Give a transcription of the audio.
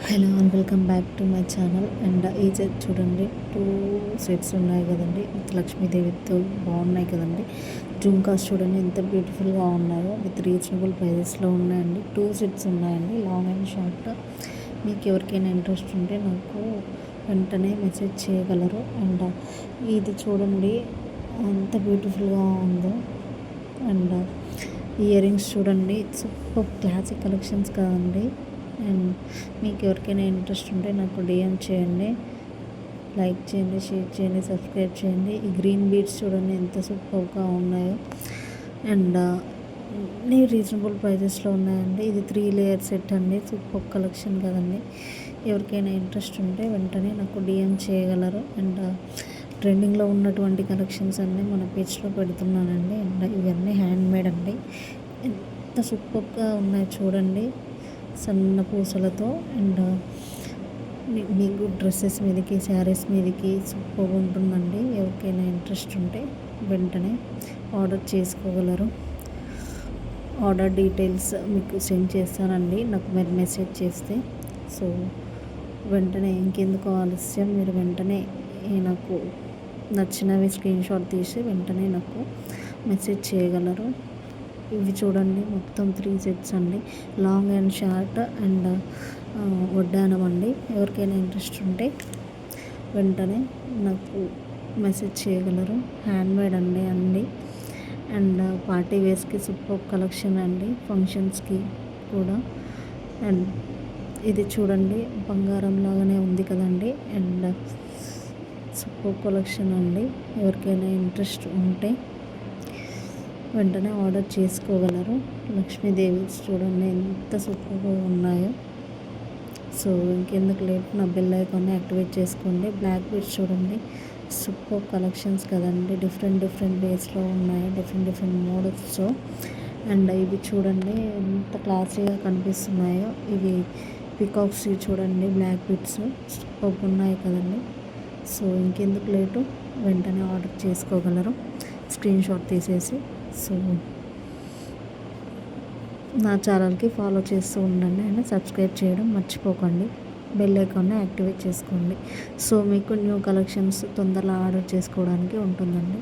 Hello and welcome back to my channel. And ఈ set చూడండి, 2 sets ఉన్నాయి కదండి, విత్ లక్ష్మీదేవితో బాగున్నాయి కదండి. జుంకాస్ చూడండి ఎంత బ్యూటిఫుల్గా ఉన్నాయో, విత్ రీజనబుల్ ప్రైజెస్లో ఉన్నాయండి. 2 సెట్స్ ఉన్నాయండి, లాంగ్ అండ్ షార్ట్. మీకు ఎవరికైనా ఇంట్రెస్ట్ ఉంటే నాకు వెంటనే మెసేజ్ చేయగలరు. అండ్ ఇది చూడండి ఎంత బ్యూటిఫుల్గా ఉందో. అండ్ ఇయర్ రింగ్స్ చూడండి, సూపర్ క్లాసిక్ కలెక్షన్స్ కదండి. అండ్ మీకు ఎవరికైనా ఇంట్రెస్ట్ ఉంటే నాకు డిఎం చేయండి, లైక్ చేయండి, షేర్ చేయండి, సబ్స్క్రైబ్ చేయండి. ఈ గ్రీన్ బీడ్స్ చూడండి ఎంత సూపర్గా ఉన్నాయో. అండ్ రీజనబుల్ ప్రైజెస్లో ఉన్నాయండి. ఇది 3 లేయర్ సెట్ అండి, సూపర్ కలెక్షన్ కదండి. ఎవరికైనా ఇంట్రెస్ట్ ఉంటే వెంటనే నాకు డిఎం చేయగలరు. అండ్ ట్రెండింగ్లో ఉన్నటువంటి కలెక్షన్స్ అన్నీ మన పేజ్లో పెడుతున్నానండి. అండ్ ఇవన్నీ హ్యాండ్మేడ్ అండి, ఎంత సూపర్గా ఉన్నాయి చూడండి, సన్న పూసలతో. అండ్ మీకు డ్రెస్సెస్ మీదకి, శారీస్ మీదకి సూపర్ ఉంటుందండి. ఎవరికైనా ఇంట్రెస్ట్ ఉంటే వెంటనే ఆర్డర్ చేసుకోగలరు. ఆర్డర్ డీటెయిల్స్ మీకు సెండ్ చేస్తానండి, నాకు మీరు మెసేజ్ చేస్తే. సో వెంటనే ఇంకెందుకు ఆలస్యం, మీరు వెంటనే నాకు నచ్చినవి స్క్రీన్ షాట్ తీసి వెంటనే నాకు మెసేజ్ చేయగలరు. ఇవి చూడండి మొత్తం 3 సెట్స్ అండి, లాంగ్ అండ్ షార్ట్. అండ్ వడ్డానం అండి. ఎవరికైనా ఇంట్రెస్ట్ ఉంటే వెంటనే నాకు మెసేజ్ చేయగలరు. హ్యాండ్మేడ్ అండి అన్నీ. అండ్ పార్టీ వేర్స్కి సూపర్ కలెక్షన్ అండి, ఫంక్షన్స్కి కూడా. అండ్ ఇది చూడండి బంగారం లాగానే ఉంది కదండి. అండ్ సూపర్ కలెక్షన్ అండి. ఎవరికైనా ఇంట్రెస్ట్ ఉంటే వెంటనే ఆర్డర్ చేసుకోగలరు. లక్ష్మీదేవి చూడండి ఎంత సూపర్గా ఉన్నాయో. సో ఇంకెందుకు లేట్, నా బెల్ ఐకాన్ని యాక్టివేట్ చేసుకోండి. బ్లాక్ బీడ్స్ చూడండి, సూపర్ కలెక్షన్స్ కదండి. డిఫరెంట్ వేస్లో ఉన్నాయి, డిఫరెంట్ మోడల్స్. అండ్ ఇవి చూడండి ఎంత క్లాసీగా కనిపిస్తున్నాయో. ఇవి పికాక్స్ చూడండి, బ్లాక్ బీడ్స్ సూపర్ ఉన్నాయి కదండి. సో ఇంకెందుకు లేటు, వెంటనే ఆర్డర్ చేసుకోగలరు స్క్రీన్ షాట్ తీసేసి. సో నా ఛానల్కి ఫాలో చేస్తూ ఉండండి అండ్ సబ్స్క్రైబ్ చేయడం మర్చిపోకండి. బెల్ ఐకాన్ని యాక్టివేట్ చేసుకోండి. సో మీకు న్యూ కలెక్షన్స్ తొందరగా ఆర్డర్ చేసుకోవడానికి ఉంటుందండి.